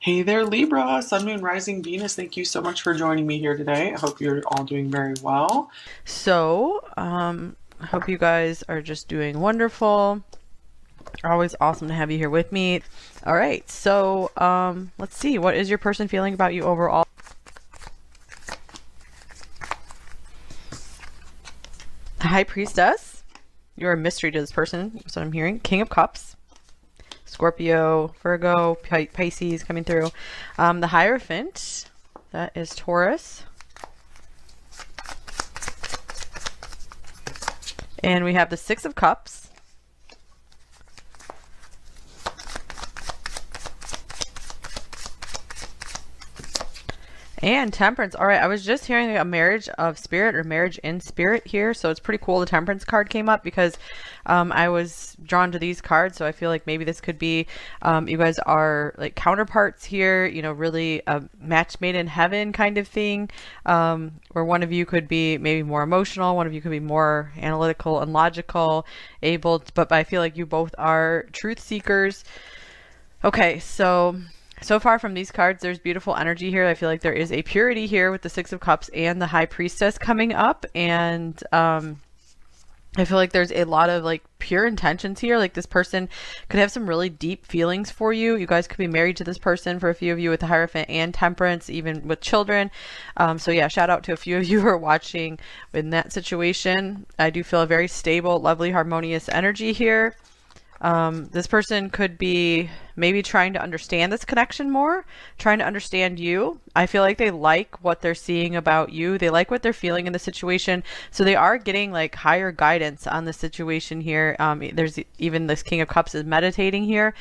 Hey there, Libra, Sun, Moon, Rising, Venus. Thank you so much for joining me here today. I hope you're all doing very well. I hope you guys are just doing wonderful. Always awesome to have you here with me. All right, let's see. What is your person feeling about you overall? High Priestess. You're a mystery to this person. That's what I'm hearing. King of Cups. Scorpio, Virgo, Pisces coming through. The Hierophant. That is Taurus. And we have the Six of Cups. And Temperance. All right, I was just hearing a marriage of spirit or marriage in spirit here. So it's pretty cool. The Temperance card came up because I was drawn to these cards. So I feel like maybe this could be you guys are like counterparts here, you know, really a match made in heaven kind of thing. Where one of you could be maybe more emotional, one of you could be more analytical and logical, but I feel like you both are truth seekers. Okay, so far from these cards, there's beautiful energy here. I feel like there is a purity here with the Six of Cups and the High Priestess coming up. And I feel like there's a lot of like pure intentions here. Like this person could have some really deep feelings for you. You guys could be married to this person, for a few of you with the Hierophant and Temperance, even with children. So yeah, shout out to a few of you who are watching in that situation. I do feel a very stable, lovely, harmonious energy here. This person could be maybe trying to understand this connection more, trying to understand you. I feel like they like what they're seeing about you. They like what they're feeling in the situation. So they are getting like higher guidance on the situation here. There's even this King of Cups is meditating here.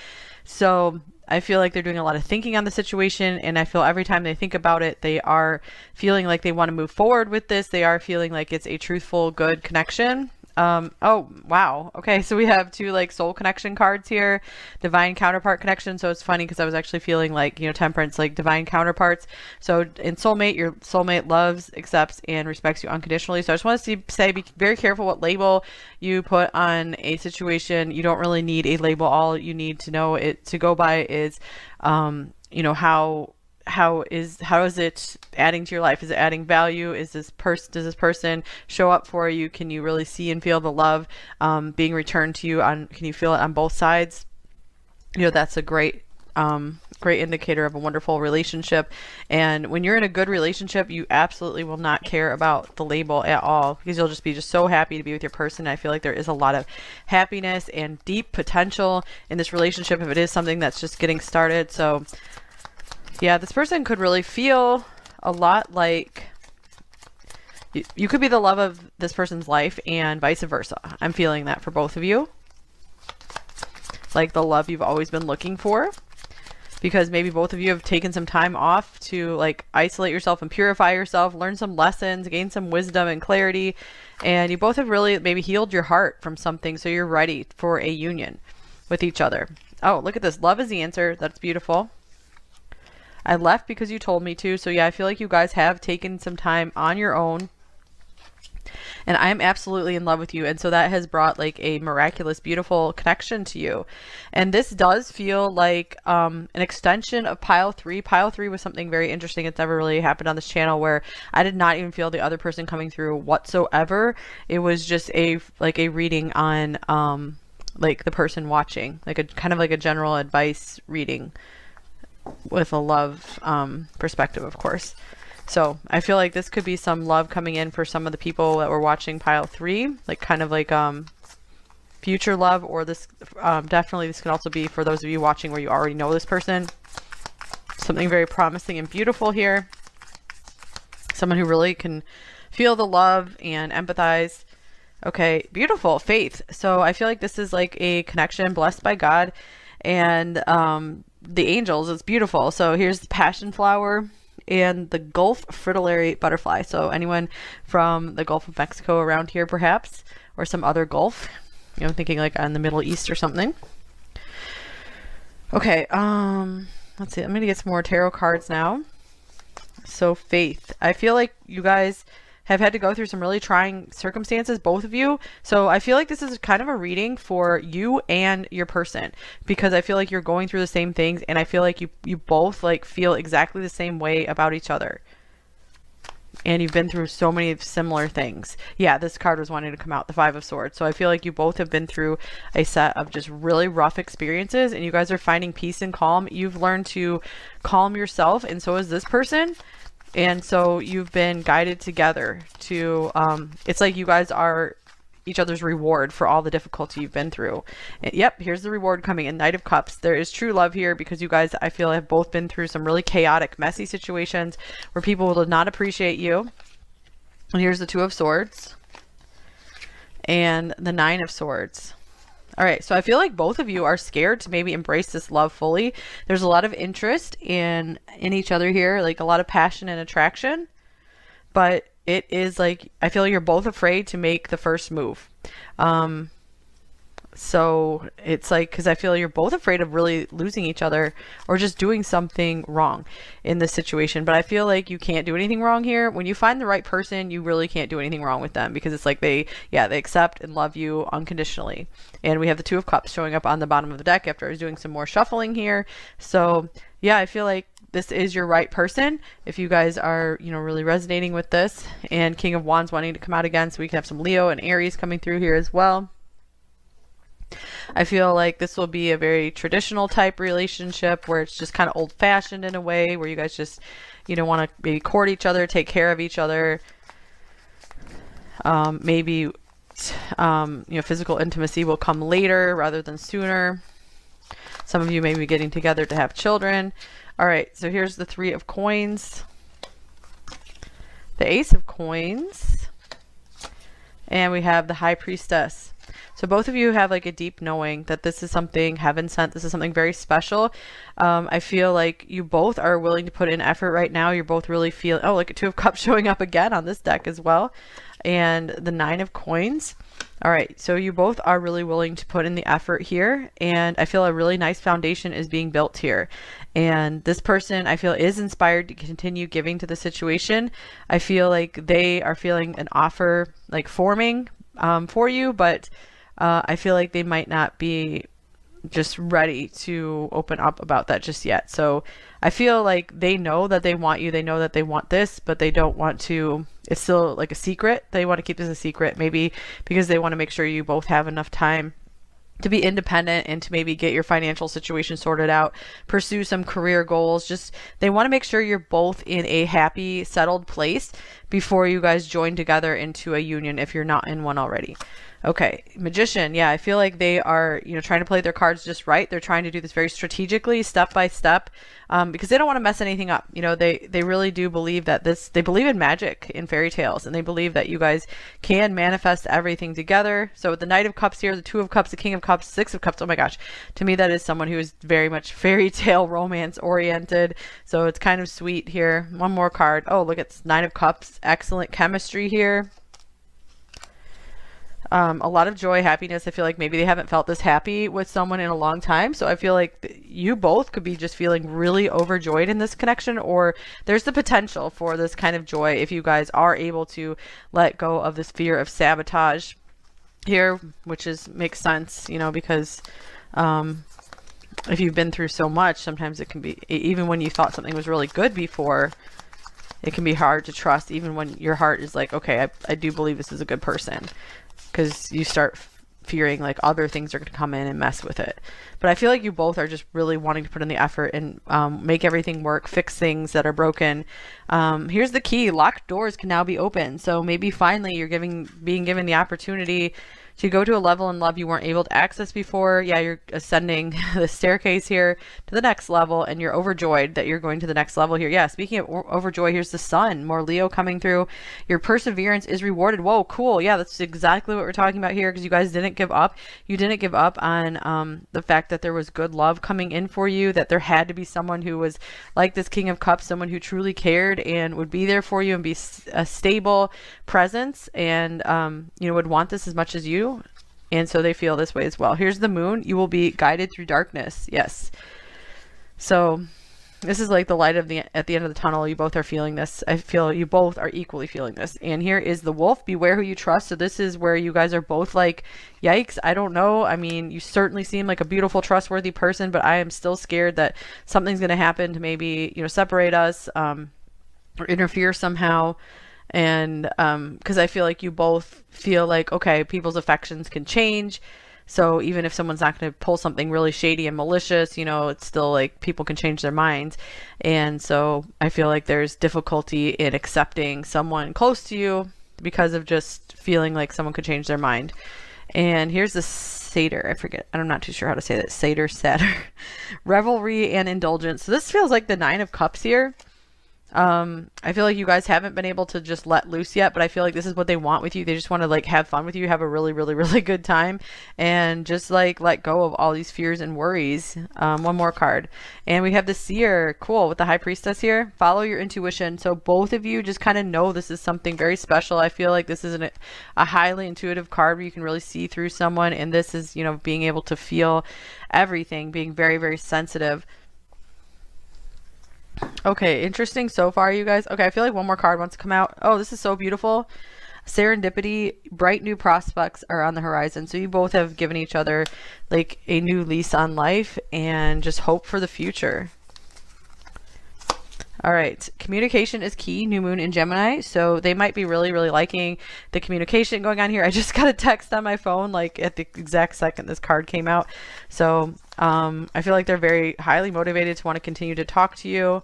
So I feel like they're doing a lot of thinking on the situation, and I feel every time they think about it, they are feeling like they want to move forward with this. They are feeling like it's a truthful, good connection. Oh, wow. Okay, so we have two like soul connection cards here, divine counterpart connection. So it's funny because I was actually feeling like, you know, Temperance, like divine counterparts. So in soulmate, your soulmate loves, accepts, and respects you unconditionally. So I just want to say, be very careful what label you put on a situation. You don't really need a label. All you need to know it to go by is, you know, how is it adding to your life? Is it adding value? Does this person show up for you? Can you really see and feel the love being returned to you? Can you feel it on both sides? You know, that's a great indicator of a wonderful relationship. And when you're in a good relationship, you absolutely will not care about the label at all, because you'll just be so happy to be with your person. I feel like there is a lot of happiness and deep potential in this relationship if it is something that's just getting started. So yeah, this person could really feel a lot like you could be the love of this person's life and vice versa. I'm feeling that for both of you. Like the love you've always been looking for, because maybe both of you have taken some time off to like isolate yourself and purify yourself, learn some lessons, gain some wisdom and clarity, and you both have really maybe healed your heart from something, so you're ready for a union with each other. Oh, look at this. Love is the answer. That's beautiful. I left because you told me to. So yeah, I feel like you guys have taken some time on your own, and I'm absolutely in love with you. And so that has brought like a miraculous, beautiful connection to you. And this does feel like an extension of pile three. Pile three was something very interesting. It's never really happened on this channel, where I did not even feel the other person coming through whatsoever. It was just a reading on like the person watching, like a kind of like a general advice reading with a love perspective, of course. So I feel like this could be some love coming in for some of the people that were watching pile three, like kind of like future love, or this definitely this can also be for those of you watching where you already know this person. Something very promising and beautiful here. Someone who really can feel the love and empathize. Okay, beautiful. Faith. So I feel like this is like a connection blessed by God and the angels. It's beautiful. So here's the passion flower and the Gulf fritillary butterfly. So anyone from the Gulf of Mexico around here perhaps, or some other Gulf, you know, thinking like on the Middle East or something. Okay, let's see. I'm gonna get some more tarot cards now. So faith. I feel like you guys have had to go through some really trying circumstances, both of you. So I feel like this is kind of a reading for you and your person, because I feel like you're going through the same things, and I feel like you both like feel exactly the same way about each other. And you've been through so many similar things. Yeah, this card was wanting to come out, the Five of Swords. So I feel like you both have been through a set of just really rough experiences, and you guys are finding peace and calm. You've learned to calm yourself, and so is this person. And so you've been guided together to, it's like you guys are each other's reward for all the difficulty you've been through. And yep, here's the reward coming in. Knight of Cups. There is true love here, because you guys, I feel, have both been through some really chaotic, messy situations where people will not appreciate you. And here's the Two of Swords and the Nine of Swords. All right, so I feel like both of you are scared to maybe embrace this love fully. There's a lot of interest in each other here, like a lot of passion and attraction, but it is like, I feel you're both afraid to make the first move. So it's like, because I feel you're both afraid of really losing each other or just doing something wrong in this situation. But I feel like you can't do anything wrong here. When you find the right person, you really can't do anything wrong with them, because it's like they accept and love you unconditionally. And we have the Two of Cups showing up on the bottom of the deck after I was doing some more shuffling here. So yeah, I feel like this is your right person if you guys are, really resonating with this. And King of Wands wanting to come out again, so we can have some Leo and Aries coming through here as well. I feel like this will be a very traditional type relationship where it's just kind of old fashioned in a way, where you guys just, want to maybe court each other, take care of each other. Maybe, physical intimacy will come later rather than sooner. Some of you may be getting together to have children. All right, so here's the Three of Coins, the Ace of Coins, and we have the High Priestess. So both of you have like a deep knowing that this is something heaven sent. This is something very special. I feel like you both are willing to put in effort right now. You're both really feeling, oh, like a Two of Cups showing up again on this deck as well. And the Nine of Coins. All right, so you both are really willing to put in the effort here, and I feel a really nice foundation is being built here. And this person, I feel, is inspired to continue giving to the situation. I feel like they are feeling an offer like forming for you, but I feel like they might not be just ready to open up about that just yet. So I feel like they know that they want you, they know that they want this, but they don't want to, it's still like a secret. They want to keep this a secret, maybe because they want to make sure you both have enough time to be independent and to maybe get your financial situation sorted out, pursue some career goals. Just, they want to make sure you're both in a happy, settled place before you guys join together into a union if you're not in one already. Okay, Magician. Yeah, I feel like they are, trying to play their cards just right. They're trying to do this very strategically, step by step, because they don't want to mess anything up. They really do believe that they believe in magic, in fairy tales, and they believe that you guys can manifest everything together. So with the Knight of Cups here, the Two of Cups, the King of Cups, Six of Cups. Oh my gosh, to me that is someone who is very much fairy tale romance oriented. So it's kind of sweet here. One more card. Oh, look, it's Nine of Cups. Excellent chemistry here. A lot of joy, happiness. I feel like maybe they haven't felt this happy with someone in a long time. So I feel like you both could be just feeling really overjoyed in this connection, or there's the potential for this kind of joy if you guys are able to let go of this fear of sabotage here, which makes sense, because if you've been through so much, sometimes it can be, even when you thought something was really good before, it can be hard to trust, even when your heart is like, okay, I do believe this is a good person. Because you start fearing like other things are going to come in and mess with it. But I feel like you both are just really wanting to put in the effort and make everything work, fix things that are broken. Here's the key. Locked doors can now be opened. So maybe finally you're being given the opportunity to go to a level in love you weren't able to access before. Yeah, you're ascending the staircase here to the next level, and you're overjoyed that you're going to the next level here. Yeah, speaking of overjoy, here's the Sun. More Leo coming through. Your perseverance is rewarded. Whoa, cool. Yeah, that's exactly what we're talking about here, because you guys didn't give up. You didn't give up on the fact that there was good love coming in for you, that there had to be someone who was like this King of Cups, someone who truly cared and would be there for you and be a stable presence, and would want this as much as you. And so they feel this way as well. Here's the Moon. You will be guided through darkness. Yes. So This is like the light of the at the end of the tunnel. You both are feeling this. I feel you both are equally feeling this. And here is the wolf. Beware who you trust. So this is where you guys are both like, yikes, I don't know. I mean, you certainly seem like a beautiful, trustworthy person, but I am still scared that something's going to happen to maybe, you know, separate us, or interfere somehow. And because I feel like you both feel like, okay, people's affections can change. So even if someone's not going to pull something really shady and malicious, you know, it's still like people can change their minds. And so I feel like there's difficulty in accepting someone close to you because of just feeling like someone could change their mind. And here's the satyr. I forget. I'm not too sure how to say that. Satyr. Revelry and indulgence. So this feels like the 9 of Cups here. I feel like you guys haven't been able to just let loose yet, but I feel like this is what they want with you. They just want to like have fun with you, have a really, really, really good time, and just like let go of all these fears and worries. One more card. And we have the seer. Cool. With the high priestess here. Follow your intuition. So both of you just kind of know this is something very special. I feel like this is a highly intuitive card where you can really see through someone. And this is, you know, being able to feel everything, being very, very sensitive. Okay, interesting so far, you guys. Okay, I feel like one more card wants to come out. Oh, this is so beautiful. Serendipity, bright new prospects are on the horizon. So you both have given each other like a new lease on life and just hope for the future. All right, communication is key. New moon in Gemini, so they might be really, really liking the communication going on here. I just got a text on my phone like at the exact second this card came out. So I feel like they're very highly motivated to want to continue to talk to you.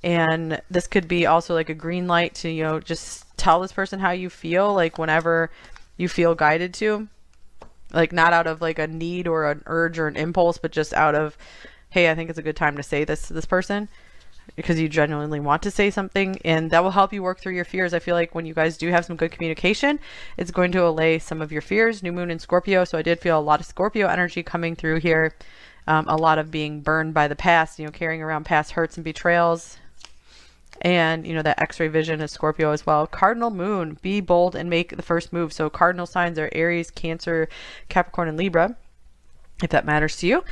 And this could be also like a green light to, you know, just tell this person how you feel, like whenever you feel guided to. Like not out of like a need or an urge or an impulse, but just out of, hey, I think it's a good time to say this to this person, because you genuinely want to say something, and that will help you work through your fears. I feel like when you guys do have some good communication, it's going to allay some of your fears. New moon in Scorpio, so I did feel a lot of Scorpio energy coming through here. A lot of being burned by the past, you know, carrying around past hurts and betrayals. And, you know, that X-ray vision is Scorpio as well. Cardinal moon, be bold and make the first move. So cardinal signs are Aries, Cancer, Capricorn, and Libra, if that matters to you.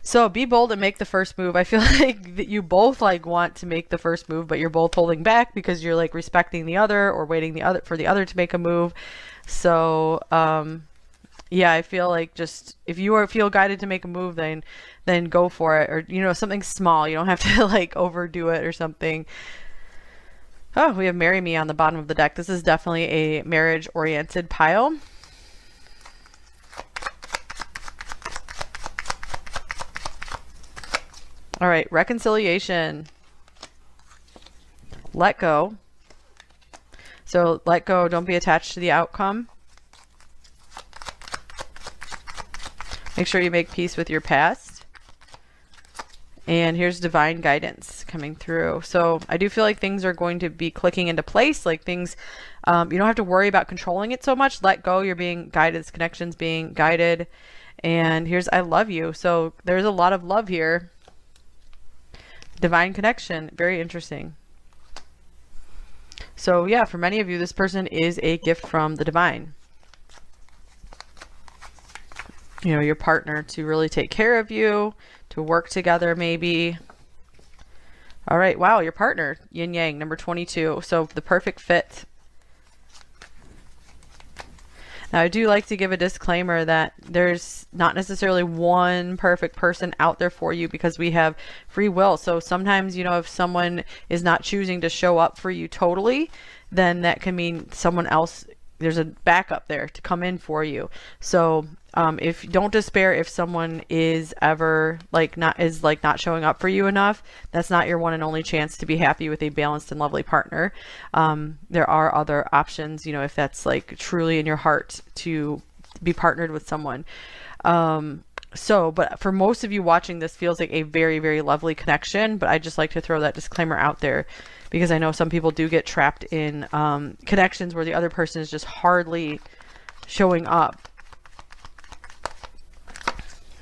So be bold and make the first move. I feel like that you both like want to make the first move, but you're both holding back because you're like respecting the other or waiting for the other to make a move. So yeah, I feel like just if you feel guided to make a move, then go for it. Or, you know, something small. You don't have to like overdo it or something. Oh, we have Marry Me on the bottom of the deck. This is definitely a marriage-oriented pile. All right, reconciliation. Let go. So let go, don't be attached to the outcome. Make sure you make peace with your past. And here's divine guidance coming through. So I do feel like things are going to be clicking into place. Like things, you don't have to worry about controlling it so much. Let go, you're being guided. This connection's being guided. And here's I love you. So there's a lot of love here. Divine connection, very interesting. So yeah, for many of you, this person is a gift from the divine. You know, your partner to really take care of you, to work together maybe. All right, wow, your partner, yin yang, number 22. So the perfect fit. Now, I do like to give a disclaimer that there's not necessarily one perfect person out there for you because we have free will. So sometimes, you know, if someone is not choosing to show up for you totally, then that can mean someone else, there's a backup there to come in for you. So if don't despair if someone is ever not showing up for you enough. That's not your one and only chance to be happy with a balanced and lovely partner. There are other options, you know, if that's like truly in your heart to be partnered with someone. But for most of you watching, this feels like a very, very lovely connection, but I just like to throw that disclaimer out there because I know some people do get trapped in connections where the other person is just hardly showing up.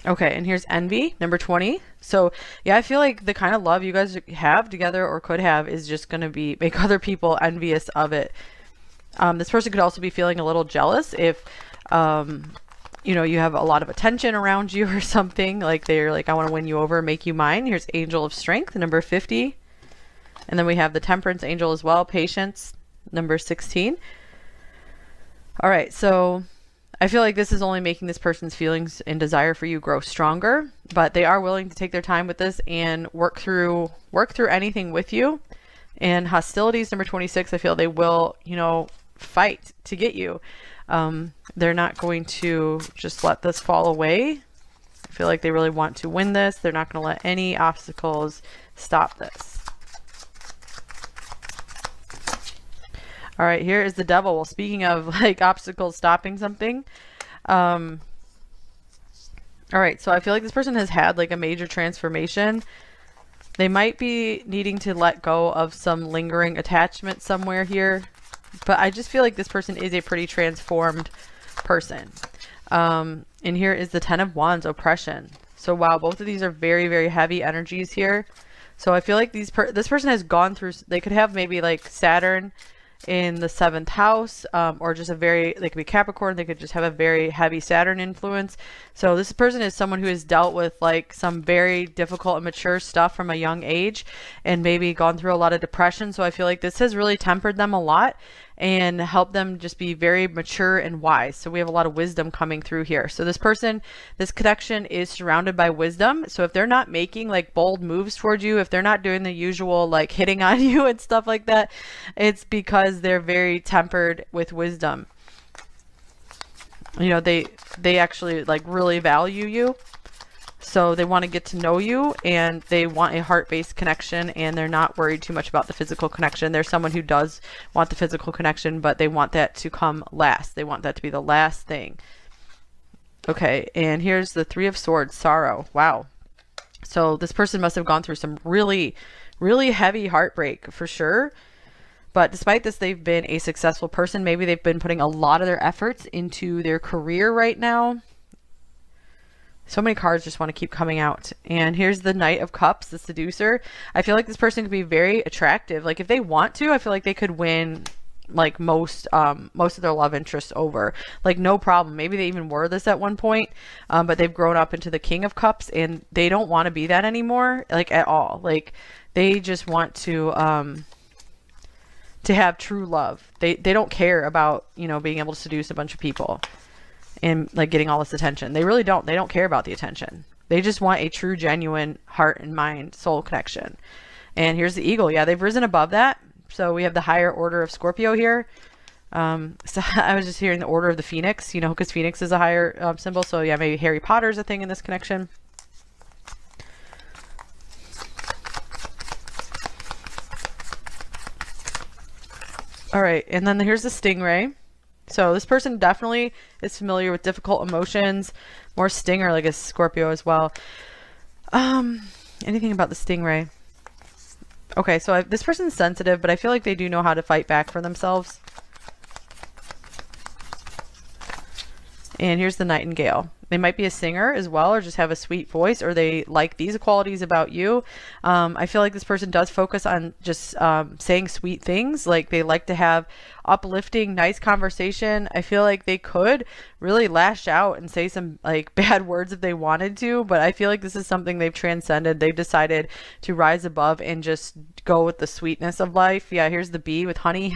Okay, and here's envy, number 20. So yeah, I feel like the kind of love you guys have together or could have is just going to make other people envious of it. This person could also be feeling a little jealous if you know, you have a lot of attention around you or something. Like they're like, I want to win you over, make you mine. Here's Angel of Strength, number 50. And then we have the Temperance Angel as well, Patience, number 16. All right, so I feel like this is only making this person's feelings and desire for you grow stronger, but they are willing to take their time with this and work through anything with you. And hostilities, number 26, I feel they will, you know, fight to get you. They're not going to just let this fall away. I feel like they really want to win this. They're not going to let any obstacles stop this. All right, here is the Devil. Well, speaking of like obstacles stopping something. All right, so I feel like this person has had like a major transformation. They might be needing to let go of some lingering attachment somewhere here, but I just feel like this person is a pretty transformed person. And here is the Ten of Wands, Oppression. So wow, both of these are very, very heavy energies here. So I feel like this person has gone through, they could have maybe like Saturn in the 7th house, or just they could be Capricorn, they could just have a very heavy Saturn influence. So this person is someone who has dealt with like some very difficult and mature stuff from a young age and maybe gone through a lot of depression. So I feel like this has really tempered them a lot and helped them just be very mature and wise. So we have a lot of wisdom coming through here. So this person, this connection is surrounded by wisdom. So if they're not making like bold moves towards you, if they're not doing the usual like hitting on you and stuff like that, it's because they're very tempered with wisdom. You know, they actually like really value you. So they want to get to know you and they want a heart-based connection, and they're not worried too much about the physical connection. There's someone who does want the physical connection, but they want that to come last. They want that to be the last thing. Okay, and here's the Three of Swords, Sorrow. Wow. So this person must have gone through some really, really heavy heartbreak for sure. But despite this, they've been a successful person. Maybe they've been putting a lot of their efforts into their career right now. So many cards just want to keep coming out. And here's the Knight of Cups, the Seducer. I feel like this person could be very attractive. Like if they want to, I feel like they could win like most of their love interests over. Like no problem. Maybe they even were this at one point, but they've grown up into the King of Cups and they don't want to be that anymore, like at all. Like they just want to have true love. They don't care about, you know, being able to seduce a bunch of people and like getting all this attention. They really don't. They don't care about the attention. They just want a true, genuine heart and mind, soul connection. And here's the Eagle. Yeah, they've risen above that. So we have the higher order of Scorpio here. So I was just hearing the order of the Phoenix, you know, because Phoenix is a higher symbol. So yeah, maybe Harry Potter's a thing in this connection. All right, and then here's the Stingray. So this person definitely is familiar with difficult emotions, more stinger like a Scorpio as well. Anything about the Stingray? Okay, so this person's sensitive, but I feel like they do know how to fight back for themselves. And here's the Nightingale. They might be a singer as well, or just have a sweet voice, or they like these qualities about you. I feel like this person does focus on just saying sweet things. Like they like to have uplifting, nice conversation. I feel like they could really lash out and say some like bad words if they wanted to, but I feel like this is something they've transcended. They've decided to rise above and just go with the sweetness of life. Yeah, here's the bee with honey.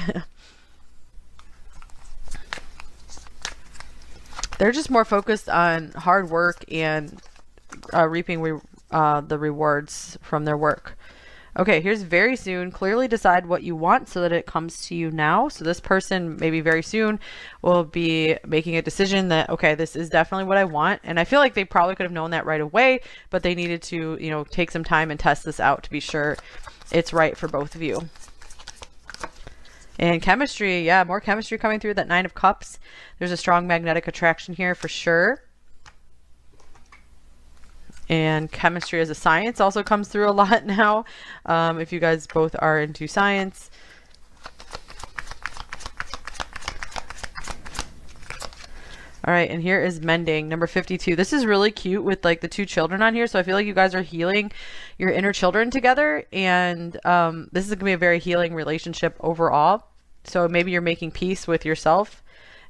They're just more focused on hard work and reaping the rewards from their work. Okay, here's very soon. Clearly decide what you want so that it comes to you now. So this person maybe very soon will be making a decision that, okay, this is definitely what I want. And I feel like they probably could have known that right away, but they needed to, you know, take some time and test this out to be sure it's right for both of you. And chemistry, yeah, more chemistry coming through, that Nine of Cups. There's a strong magnetic attraction here for sure. And chemistry as a science also comes through a lot now, if you guys both are into science. All right, and here is Mending, number 52. This is really cute with like the two children on here. So I feel like you guys are healing your inner children together. And this is going to be a very healing relationship overall. So maybe you're making peace with yourself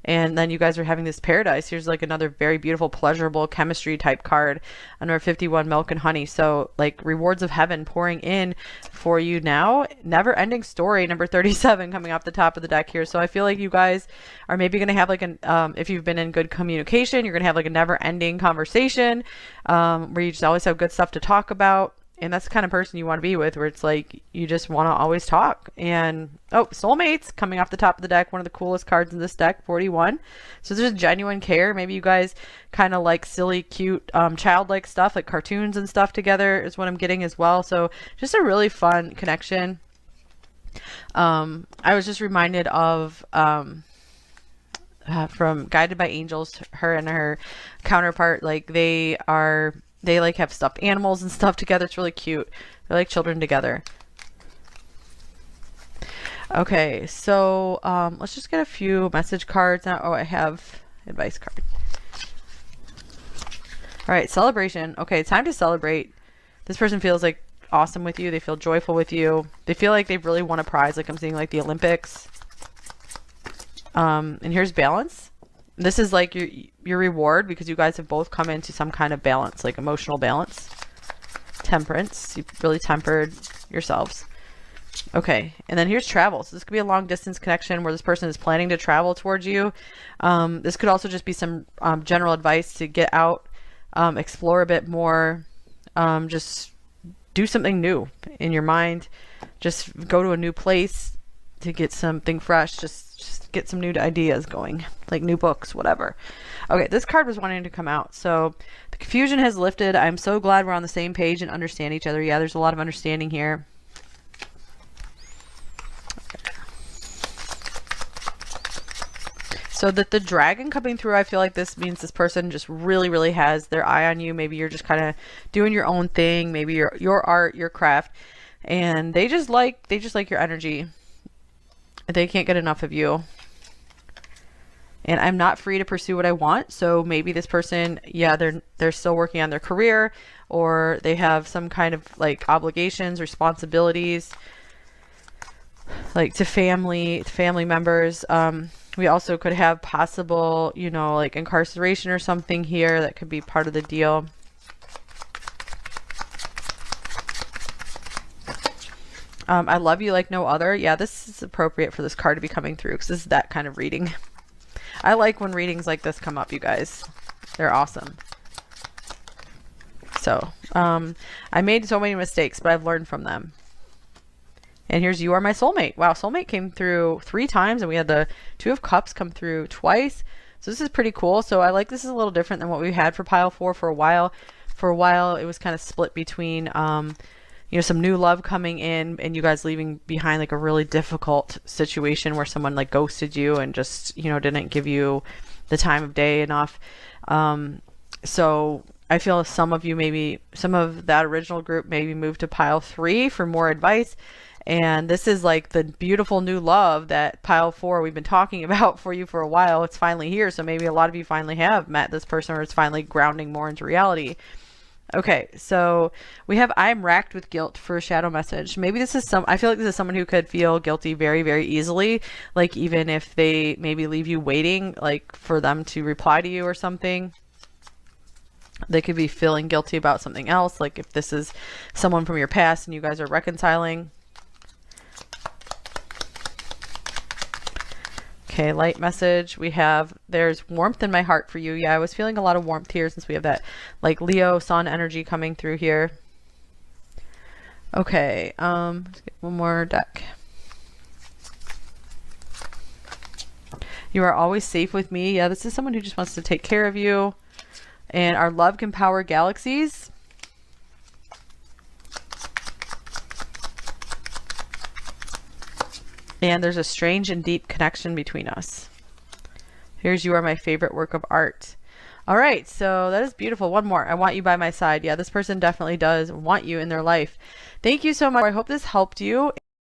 And then you guys are having this paradise. Here's like another very beautiful, pleasurable chemistry type card. Number 51, milk and honey. So like rewards of heaven pouring in for you now. Never ending story, number 37, coming off the top of the deck here. So I feel like you guys are maybe going to have like an, if you've been in good communication, you're going to have like a never ending conversation where you just always have good stuff to talk about. And that's the kind of person you want to be with, where it's like you just want to always talk. And oh, soulmates coming off the top of the deck, one of the coolest cards in this deck, 41. So there's genuine care. Maybe you guys kind of like silly, cute, childlike stuff, like cartoons and stuff together is what I'm getting as well. So just a really fun connection. I was just reminded of from Guided by Angels, her and her counterpart, like they like have stuffed animals and stuff together. It's really cute. They're like children together. Okay, so let's just get a few message cards now. Oh, I have advice card. All right, celebration. Okay, it's time to celebrate. This person feels like awesome with you. They feel joyful with you. They feel like they really won a prize, like I'm seeing like the Olympics. And here's balance. This is like your reward, because you guys have both come into some kind of balance, like emotional balance. Temperance. You've really tempered yourselves. Okay, and then here's travel. So this could be a long distance connection where this person is planning to travel towards you. This could also just be some general advice to get out, explore a bit more, just do something new in your mind. Just go to a new place to get something fresh. Just get some new ideas going, like new books, whatever. Okay, this card was wanting to come out. So the confusion has lifted. I'm so glad we're on the same page and understand each other. Yeah, there's a lot of understanding here. So that the dragon coming through, I feel like this means this person just really, really has their eye on you. Maybe you're just kind of doing your own thing. Maybe your art, your craft, and they just like your energy. They can't get enough of you. And I'm not free to pursue what I want. So maybe this person, yeah, they're still working on their career, or they have some kind of like obligations, responsibilities, like to family members. We also could have possible, you know, like incarceration or something here that could be part of the deal. I love you like no other. Yeah, this is appropriate for this card to be coming through, because this is that kind of reading. I like when readings like this come up, you guys. They're awesome. So, I made so many mistakes, but I've learned from them. And here's you are my soulmate. Wow, soulmate came through 3 times, and we had the 2 of Cups come through twice. So this is pretty cool. So I like this is a little different than what we had for pile 4 for a while. For a while, it was kind of split between, you know, some new love coming in and you guys leaving behind like a really difficult situation where someone like ghosted you and just, you know, didn't give you the time of day enough. So I feel some of you, maybe some of that original group maybe moved to pile 3 for more advice. And this is like the beautiful new love that pile 4 we've been talking about for you for a while. It's finally here. So maybe a lot of you finally have met this person, or it's finally grounding more into reality. Okay, so we have I'm racked with guilt for a shadow message. Maybe this is I feel like this is someone who could feel guilty very, very easily. Like even if they maybe leave you waiting, like for them to reply to you or something. They could be feeling guilty about something else. Like if this is someone from your past and you guys are reconciling. Okay, light message. We have, there's warmth in my heart for you. Yeah, I was feeling a lot of warmth here since we have that like Leo sun energy coming through here. Okay, let's get one more deck. You are always safe with me. Yeah, this is someone who just wants to take care of you. And our love can power galaxies. And there's a strange and deep connection between us. Here's you are my favorite work of art. All right, so that is beautiful. One more. I want you by my side. Yeah, this person definitely does want you in their life. Thank you so much. I hope this helped you.